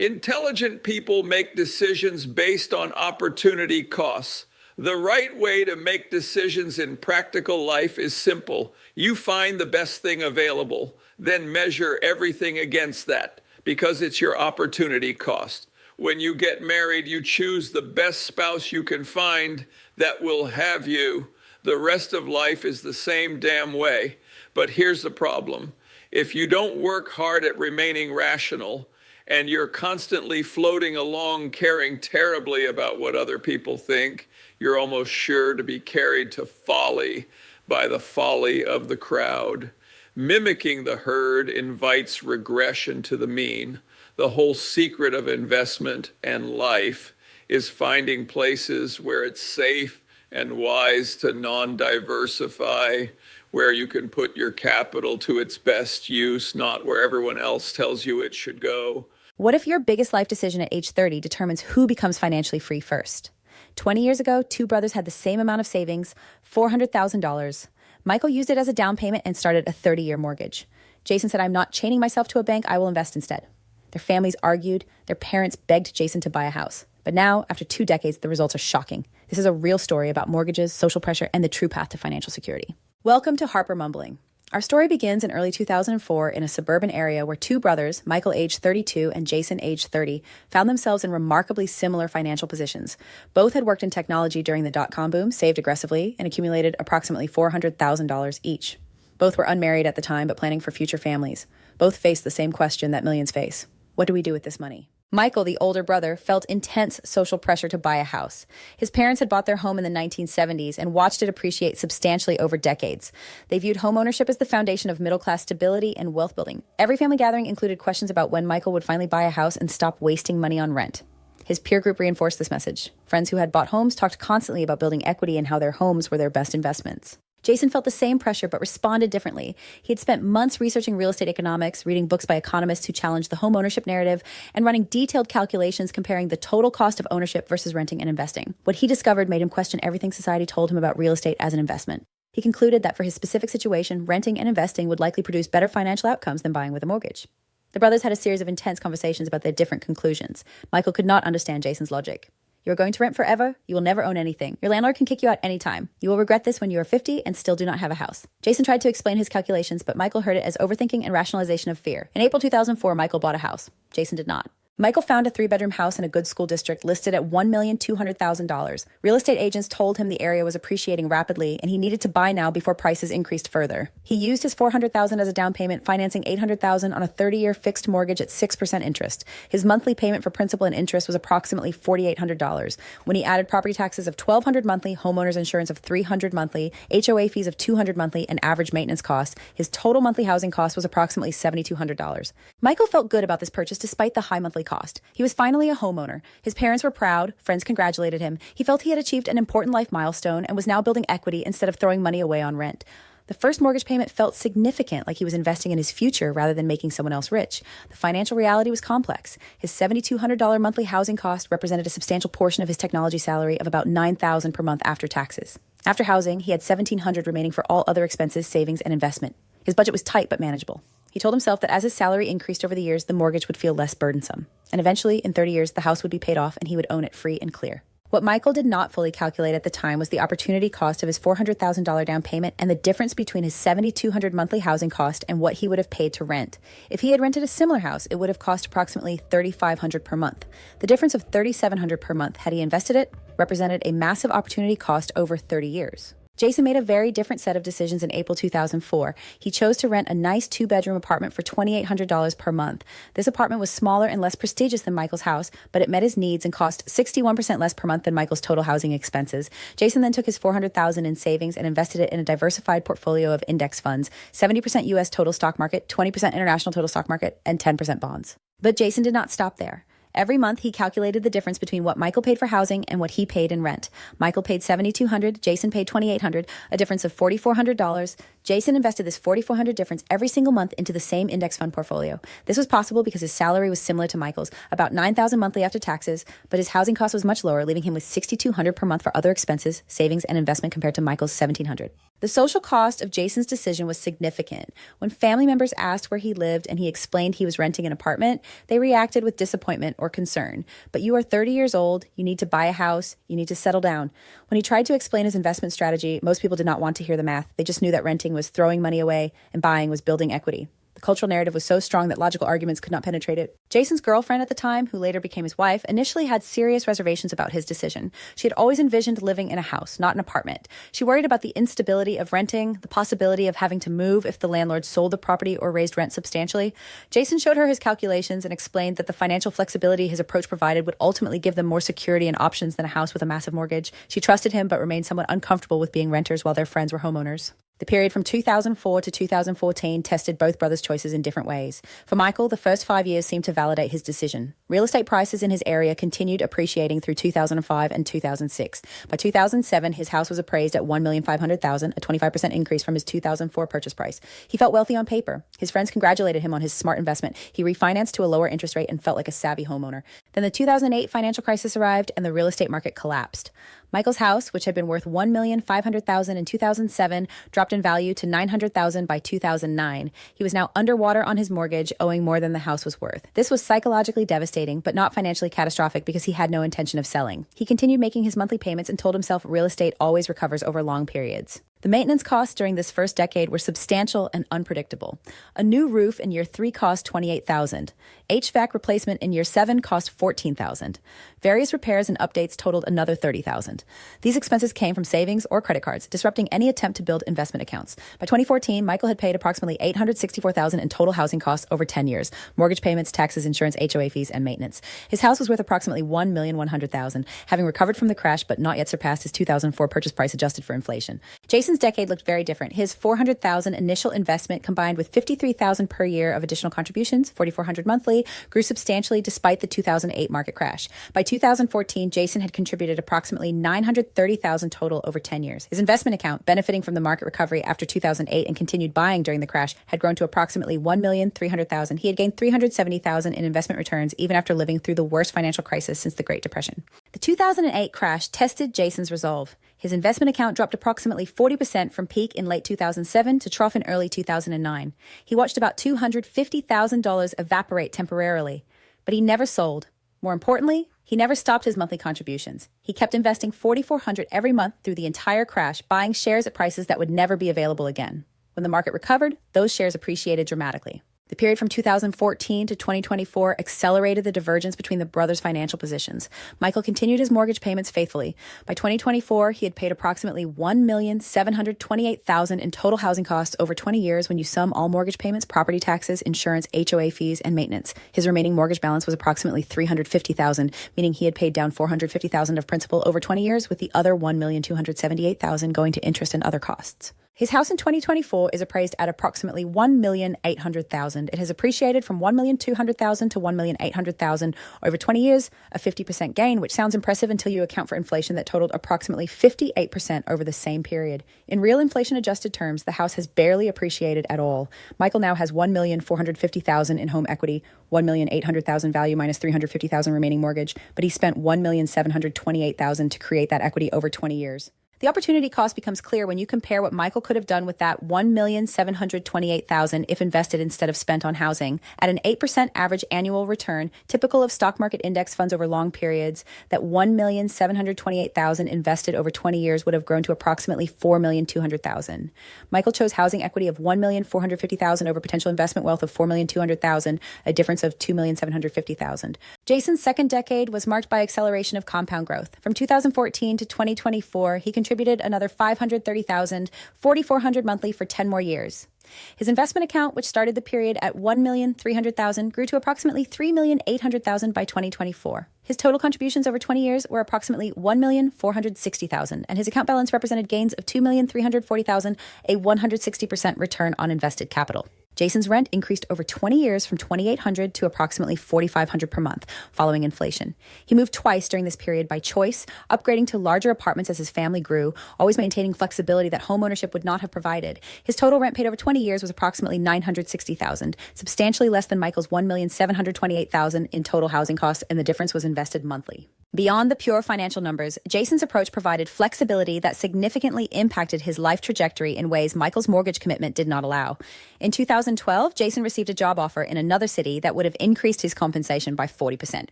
Intelligent people make decisions based on opportunity costs. The right way to make decisions in practical life is simple. You find the best thing available, then measure everything against that because it's your opportunity cost. When you get married, you choose the best spouse you can find that will have you. The rest of life is the same damn way. But here's the problem. If you don't work hard at remaining rational, and you're constantly floating along caring terribly about what other people think, you're almost sure to be carried to folly by the folly of the crowd. Mimicking the herd invites regression to the mean. The whole secret of investment and life is finding places where it's safe and wise to non-diversify, where you can put your capital to its best use, not where everyone else tells you it should go. What if your biggest life decision at age 30 determines who becomes financially free first? 20 years ago, two brothers had the same amount of savings, $400,000. Michael used it as a down payment and started a 30-year mortgage. Jason said, "I'm not chaining myself to a bank, I will invest instead." Their families argued, their parents begged Jason to buy a house. But now, after 2 decades, the results are shocking. This is a real story about mortgages, social pressure, and the true path to financial security. Welcome to Harper Mumbling. Our story begins in early 2004 in a suburban area where two brothers, Michael age 32 and Jason age 30, found themselves in remarkably similar financial positions. Both had worked in technology during the dot-com boom, saved aggressively, and accumulated approximately $400,000 each. Both were unmarried at the time, but planning for future families. Both faced the same question that millions face. What do we do with this money? Michael, the older brother, felt intense social pressure to buy a house. His parents had bought their home in the 1970s and watched it appreciate substantially over decades. They viewed homeownership as the foundation of middle-class stability and wealth building. Every family gathering included questions about when Michael would finally buy a house and stop wasting money on rent. His peer group reinforced this message. Friends who had bought homes talked constantly about building equity and how their homes were their best investments. Jason felt the same pressure but responded differently. He had spent months researching real estate economics, reading books by economists who challenged the home ownership narrative, and running detailed calculations comparing the total cost of ownership versus renting and investing. What he discovered made him question everything society told him about real estate as an investment. He concluded that for his specific situation, renting and investing would likely produce better financial outcomes than buying with a mortgage. The brothers had a series of intense conversations about their different conclusions. Michael could not understand Jason's logic. "You're going to rent forever. You will never own anything. Your landlord can kick you out anytime. You will regret this when you are 50 and still do not have a house." Jason tried to explain his calculations, but Michael heard it as overthinking and rationalization of fear. In April 2004, Michael bought a house. Jason did not. Michael found a 3-bedroom house in a good school district listed at $1,200,000. Real estate agents told him the area was appreciating rapidly and he needed to buy now before prices increased further. He used his $400,000 as a down payment, financing $800,000 on a 30-year fixed mortgage at 6% interest. His monthly payment for principal and interest was approximately $4,800. When he added property taxes of $1,200 monthly, homeowners insurance of $300 monthly, HOA fees of $200 monthly, and average maintenance costs, his total monthly housing cost was approximately $7,200. Michael felt good about this purchase despite the high monthly cost. He was finally a homeowner. His parents were proud. Friends congratulated him. He felt he had achieved an important life milestone and was now building equity instead of throwing money away on rent. The first mortgage payment felt significant, like he was investing in his future rather than making someone else rich. The financial reality was complex. His $7,200 monthly housing cost represented a substantial portion of his technology salary of about $9,000 per month after taxes. After housing, he had $1,700 remaining for all other expenses, savings, and investment. His budget was tight but manageable. He told himself that as his salary increased over the years, the mortgage would feel less burdensome. And eventually, in 30 years, the house would be paid off and he would own it free and clear. What Michael did not fully calculate at the time was the opportunity cost of his $400,000 down payment and the difference between his $7,200 monthly housing cost and what he would have paid to rent. If he had rented a similar house, it would have cost approximately $3,500 per month. The difference of $3,700 per month, had he invested it, represented a massive opportunity cost over 30 years. Jason made a very different set of decisions in April 2004. He chose to rent a nice 2-bedroom apartment for $2,800 per month. This apartment was smaller and less prestigious than Michael's house, but it met his needs and cost 61% less per month than Michael's total housing expenses. Jason then took his $400,000 in savings and invested it in a diversified portfolio of index funds, 70% U.S. total stock market, 20% international total stock market, and 10% bonds. But Jason did not stop there. Every month, he calculated the difference between what Michael paid for housing and what he paid in rent. Michael paid $7,200, Jason paid $2,800, a difference of $4,400. Jason invested this $4,400 difference every single month into the same index fund portfolio. This was possible because his salary was similar to Michael's, about $9,000 monthly after taxes, but his housing cost was much lower, leaving him with $6,200 per month for other expenses, savings, and investment compared to Michael's $1,700. The social cost of Jason's decision was significant. When family members asked where he lived and he explained he was renting an apartment, they reacted with disappointment or concern. But you are 30 years old, you need to buy a house, you need to settle down. When he tried to explain his investment strategy, most people did not want to hear the math. They just knew that renting was throwing money away and buying was building equity. The cultural narrative was so strong that logical arguments could not penetrate it. Jason's girlfriend at the time, who later became his wife, initially had serious reservations about his decision. She had always envisioned living in a house, not an apartment. She worried about the instability of renting, the possibility of having to move if the landlord sold the property or raised rent substantially. Jason showed her his calculations and explained that the financial flexibility his approach provided would ultimately give them more security and options than a house with a massive mortgage. She trusted him but remained somewhat uncomfortable with being renters while their friends were homeowners. The period from 2004 to 2014 tested both brothers' choices in different ways. For Michael, the first 5 years seemed to validate his decision. Real estate prices in his area continued appreciating through 2005 and 2006. By 2007, his house was appraised at $1,500,000, a 25% increase from his 2004 purchase price. He felt wealthy on paper. His friends congratulated him on his smart investment. He refinanced to a lower interest rate and felt like a savvy homeowner. Then the 2008 financial crisis arrived and the real estate market collapsed. Michael's house, which had been worth $1,500,000 in 2007, dropped in value to $900,000 by 2009. He was now underwater on his mortgage, owing more than the house was worth. This was psychologically devastating, but not financially catastrophic because he had no intention of selling. He continued making his monthly payments and told himself real estate always recovers over long periods. The maintenance costs during this first decade were substantial and unpredictable. A new roof in year 3 cost $28,000. HVAC replacement in year 7 cost $14,000. Various repairs and updates totaled another $30,000. These expenses came from savings or credit cards, disrupting any attempt to build investment accounts. By 2014, Michael had paid approximately $864,000 in total housing costs over 10 years: mortgage payments, taxes, insurance, HOA fees, and maintenance. His house was worth approximately $1,100,000, having recovered from the crash but not yet surpassed his 2004 purchase price adjusted for inflation. Jason's decade looked very different. His $400,000 initial investment, combined with $53,000 per year of additional contributions, $4,400 monthly, grew substantially despite the 2008 market crash. By 2014, Jason had contributed approximately $930,000 total over 10 years. His investment account, benefiting from the market recovery after 2008 and continued buying during the crash, had grown to approximately $1,300,000. He had gained $370,000 in investment returns even after living through the worst financial crisis since the Great Depression. The 2008 crash tested Jason's resolve. His investment account dropped approximately 40% from peak in late 2007 to trough in early 2009. He watched about $250,000 evaporate temporarily, but he never sold. More importantly, he never stopped his monthly contributions. He kept investing $4,400 every month through the entire crash, buying shares at prices that would never be available again. When the market recovered, those shares appreciated dramatically. The period from 2014 to 2024 accelerated the divergence between the brothers' financial positions. Michael continued his mortgage payments faithfully. By 2024, he had paid approximately $1,728,000 in total housing costs over 20 years when you sum all mortgage payments, property taxes, insurance, HOA fees, and maintenance. His remaining mortgage balance was approximately $350,000, meaning he had paid down $450,000 of principal over 20 years, with the other $1,278,000 going to interest and other costs. His house in 2024 is appraised at approximately $1,800,000. It has appreciated from $1,200,000 to $1,800,000 over 20 years, a 50% gain, which sounds impressive until you account for inflation that totaled approximately 58% over the same period. In real inflation-adjusted terms, the house has barely appreciated at all. Michael now has $1,450,000 in home equity, $1,800,000 value minus $350,000 remaining mortgage, but he spent $1,728,000 to create that equity over 20 years. The opportunity cost becomes clear when you compare what Michael could have done with that $1,728,000 if invested instead of spent on housing. At an 8% average annual return, typical of stock market index funds over long periods, that $1,728,000 invested over 20 years would have grown to approximately $4,200,000. Michael chose housing equity of $1,450,000 over potential investment wealth of $4,200,000, a difference of $2,750,000. Jason's second decade was marked by acceleration of compound growth. From 2014 to 2024, he contributed another $530,000, $4,400 monthly for 10 more years. His investment account, which started the period at $1,300,000, grew to approximately $3,800,000 by 2024. His total contributions over 20 years were approximately $1,460,000, and his account balance represented gains of $2,340,000, a 160% return on invested capital. Jason's rent increased over 20 years from $2,800 to approximately $4,500 per month following inflation. He moved twice during this period by choice, upgrading to larger apartments as his family grew, always maintaining flexibility that homeownership would not have provided. His total rent paid over 20 years was approximately $960,000, substantially less than Michael's $1,728,000 in total housing costs, and the difference was invested monthly. Beyond the pure financial numbers, Jason's approach provided flexibility that significantly impacted his life trajectory in ways Michael's mortgage commitment did not allow. In 2012, Jason received a job offer in another city that would have increased his compensation by 40%.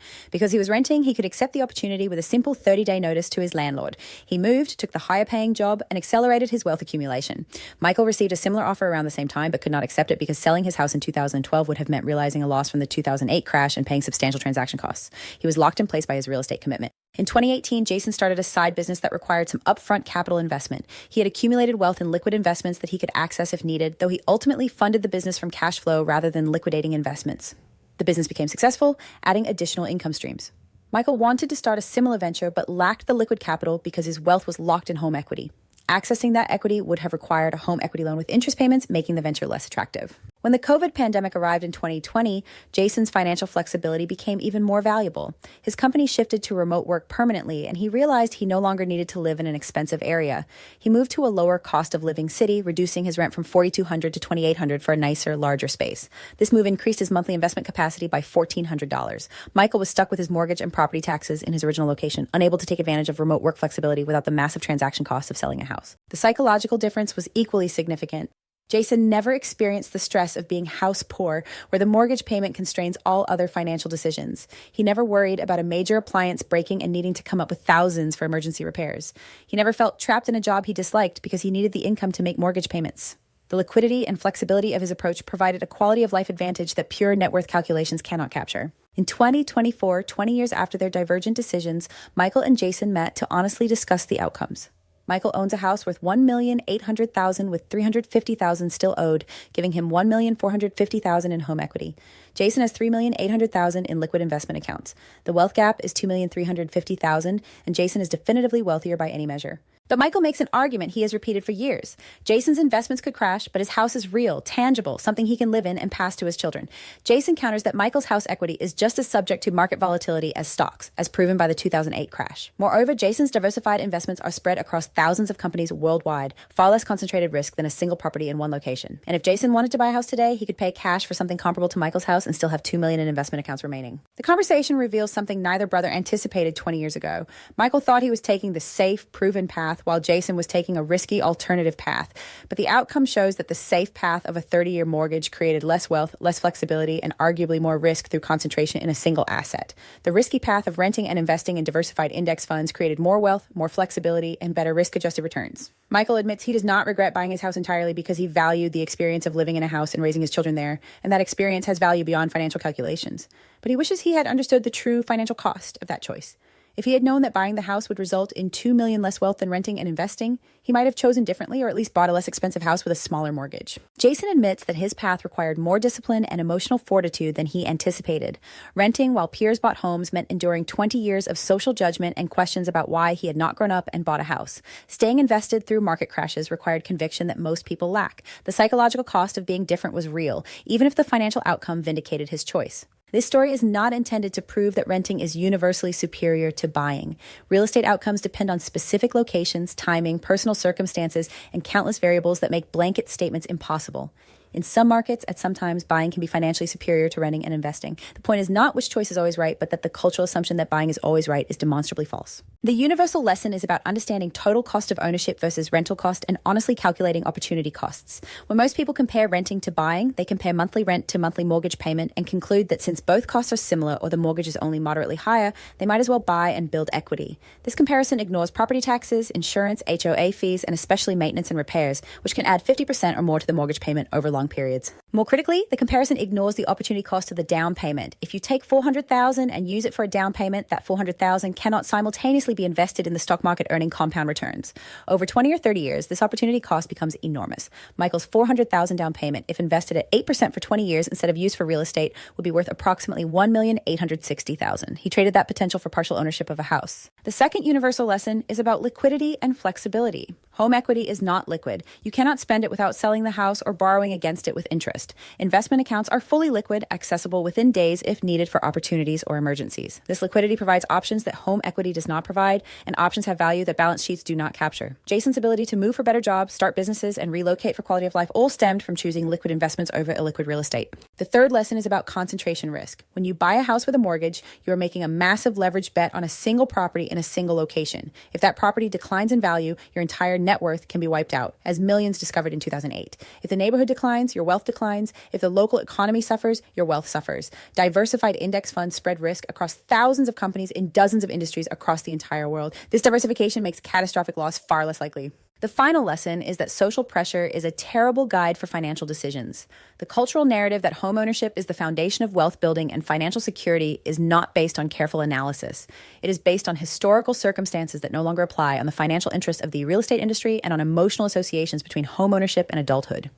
Because he was renting, he could accept the opportunity with a simple 30-day notice to his landlord. He moved, took the higher-paying job, and accelerated his wealth accumulation. Michael received a similar offer around the same time, but could not accept it because selling his house in 2012 would have meant realizing a loss from the 2008 crash and paying substantial transaction costs. He was locked in place by his real estate commitment. In 2018, Jason started a side business that required some upfront capital investment. He had accumulated wealth in liquid investments that he could access if needed, though he ultimately funded the business from cash flow rather than liquidating investments. The business became successful, adding additional income streams. Michael wanted to start a similar venture but lacked the liquid capital because his wealth was locked in home equity. Accessing that equity would have required a home equity loan with interest payments, making the venture less attractive. When the COVID pandemic arrived in 2020, Jason's financial flexibility became even more valuable. His company shifted to remote work permanently, and he realized he no longer needed to live in an expensive area. He moved to a lower cost of living city, reducing his rent from $4,200 to $2,800 for a nicer, larger space. This move increased his monthly investment capacity by $1,400. Michael was stuck with his mortgage and property taxes in his original location, unable to take advantage of remote work flexibility without the massive transaction costs of selling a house. The psychological difference was equally significant. Jason never experienced the stress of being house poor, where the mortgage payment constrains all other financial decisions. He never worried about a major appliance breaking and needing to come up with thousands for emergency repairs. He never felt trapped in a job he disliked because he needed the income to make mortgage payments. The liquidity and flexibility of his approach provided a quality of life advantage that pure net worth calculations cannot capture. In 2024, 20 years after their divergent decisions, Michael and Jason met to honestly discuss the outcomes. Michael owns a house worth $1,800,000 with $350,000 still owed, giving him $1,450,000 in home equity. Jason has $3,800,000 in liquid investment accounts. The wealth gap is $2,350,000, and Jason is definitively wealthier by any measure. But Michael makes an argument he has repeated for years. Jason's investments could crash, but his house is real, tangible, something he can live in and pass to his children. Jason counters that Michael's house equity is just as subject to market volatility as stocks, as proven by the 2008 crash. Moreover, Jason's diversified investments are spread across thousands of companies worldwide, far less concentrated risk than a single property in one location. And if Jason wanted to buy a house today, he could pay cash for something comparable to Michael's house and still have $2 million in investment accounts remaining. The conversation reveals something neither brother anticipated 20 years ago. Michael thought he was taking the safe, proven path, while Jason was taking a risky alternative path. But the outcome shows that the safe path of a 30-year mortgage created less wealth, less flexibility, and arguably more risk through concentration in a single asset. The risky path of renting and investing in diversified index funds created more wealth, more flexibility, and better risk-adjusted returns. Michael admits he does not regret buying his house entirely because he valued the experience of living in a house and raising his children there, and that experience has value beyond financial calculations. But he wishes he had understood the true financial cost of that choice. If he had known that buying the house would result in $2 million less wealth than renting and investing, he might have chosen differently or at least bought a less expensive house with a smaller mortgage. Jason admits that his path required more discipline and emotional fortitude than he anticipated. Renting while peers bought homes meant enduring 20 years of social judgment and questions about why he had not grown up and bought a house. Staying invested through market crashes required conviction that most people lack. The psychological cost of being different was real, even if the financial outcome vindicated his choice. This story is not intended to prove that renting is universally superior to buying. Real estate outcomes depend on specific locations, timing, personal circumstances, and countless variables that make blanket statements impossible. In some markets, at some times, buying can be financially superior to renting and investing. The point is not which choice is always right, but that the cultural assumption that buying is always right is demonstrably false. The universal lesson is about understanding total cost of ownership versus rental cost and honestly calculating opportunity costs. When most people compare renting to buying, they compare monthly rent to monthly mortgage payment and conclude that since both costs are similar or the mortgage is only moderately higher, they might as well buy and build equity. This comparison ignores property taxes, insurance, HOA fees, and especially maintenance and repairs, which can add 50% or more to the mortgage payment over long periods. More critically, the comparison ignores the opportunity cost of the down payment. If you take $400,000 and use it for a down payment, that $400,000 cannot simultaneously be invested in the stock market earning compound returns. Over 20 or 30 years, this opportunity cost becomes enormous. Michael's $400,000 down payment, if invested at 8% for 20 years instead of used for real estate, would be worth approximately $1,860,000. He traded that potential for partial ownership of a house. The second universal lesson is about liquidity and flexibility. Home equity is not liquid. You cannot spend it without selling the house or borrowing against against it with interest. Investment accounts are fully liquid, accessible within days if needed for opportunities or emergencies. This liquidity provides options that home equity does not provide, and options have value that balance sheets do not capture. Jason's ability to move for better jobs, start businesses, and relocate for quality of life all stemmed from choosing liquid investments over illiquid real estate. The third lesson is about concentration risk. When you buy a house with a mortgage, you are making a massive leverage bet on a single property in a single location. If that property declines in value, your entire net worth can be wiped out, as millions discovered in 2008. If the neighborhood declines, your wealth declines. If the local economy suffers, your wealth suffers. Diversified index funds spread risk across thousands of companies in dozens of industries across the entire world. This diversification makes catastrophic loss far less likely. The final lesson is that social pressure is a terrible guide for financial decisions. The cultural narrative that homeownership is the foundation of wealth building and financial security is not based on careful analysis. It is based on historical circumstances that no longer apply, on the financial interests of the real estate industry, and on emotional associations between homeownership and adulthood.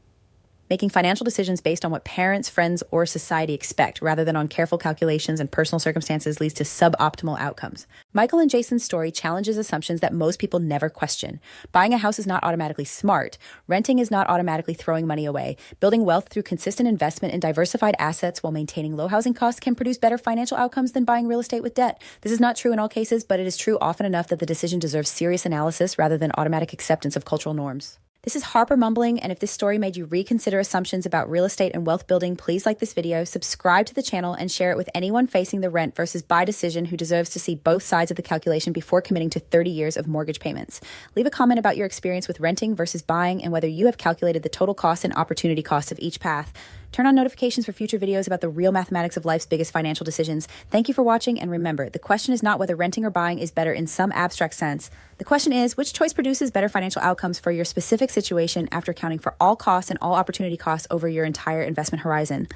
Making financial decisions based on what parents, friends, or society expect rather than on careful calculations and personal circumstances leads to suboptimal outcomes. Michael and Jason's story challenges assumptions that most people never question. Buying a house is not automatically smart. Renting is not automatically throwing money away. Building wealth through consistent investment in diversified assets while maintaining low housing costs can produce better financial outcomes than buying real estate with debt. This is not true in all cases, but it is true often enough that the decision deserves serious analysis rather than automatic acceptance of cultural norms. This is Harper mumbling, and if this story made you reconsider assumptions about real estate and wealth building, please like this video, subscribe to the channel, and share it with anyone facing the rent versus buy decision who deserves to see both sides of the calculation before committing to 30 years of mortgage payments. Leave a comment about your experience with renting versus buying and whether you have calculated the total cost and opportunity cost of each path. Turn on notifications for future videos about the real mathematics of life's biggest financial decisions. Thank you for watching, and remember, the question is not whether renting or buying is better in some abstract sense. The question is, which choice produces better financial outcomes for your specific situation after accounting for all costs and all opportunity costs over your entire investment horizon?